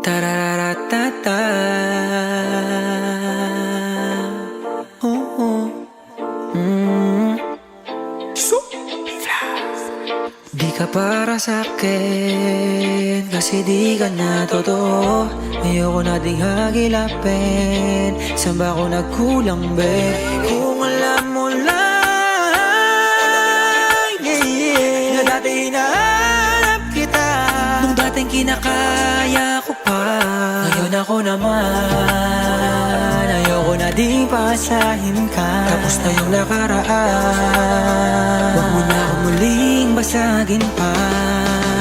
Tararatata. Di ka para sa'kin, kasi di ka na totoo. Ayoko na ding hagilapin, saan ba ako nagkulang, babe? Kung alam mo lang, na dati hinahanap kita, nung dating kinakaya ko pa. Ngayon ako naman, ayoko na ding pasahin ka. Tapos na yung nakaraan, huwag mo na ako muling basagin pa.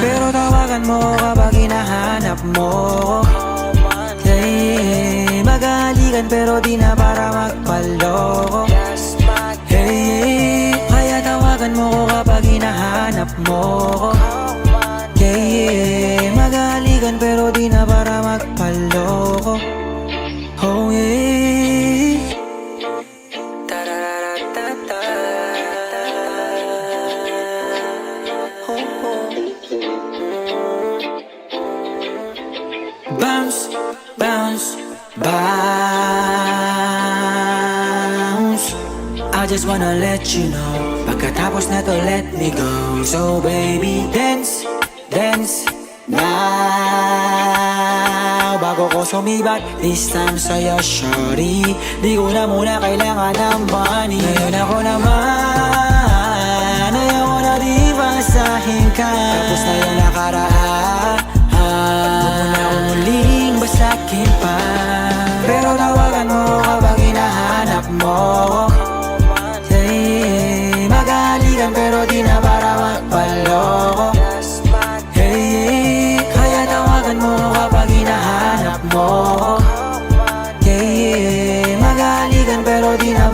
Pero tawagan mo kapag hinahanap mo ko. Hey, maghahalikan pero di na para magpaloko. Hey, kaya tawagan mo ko kapag hinahanap mo ko. Yeah, maghahalikan pero di na para magpaloko. Oh yeah. Tararatata. Bounce, bounce, bounce. I just wanna let you know, pagkatapos na to let me go. So baby, dance, dance now. Bago ko sumibat, this time sa'yo, shorty. Di ko na muna kailangan ng money. Ngayon ako naman, ayaw na di basahin ka. Tapos na yung nakaraan, huwag mo na akong muling basakin pa. Pero tawagan mo kapag hinahanap mo ko. Hey, maghahalikan pero di na para magpaloko. Hey, kaya tawagan mo kapag hinahanap mo ko. Yeah, maghahalikan pero di na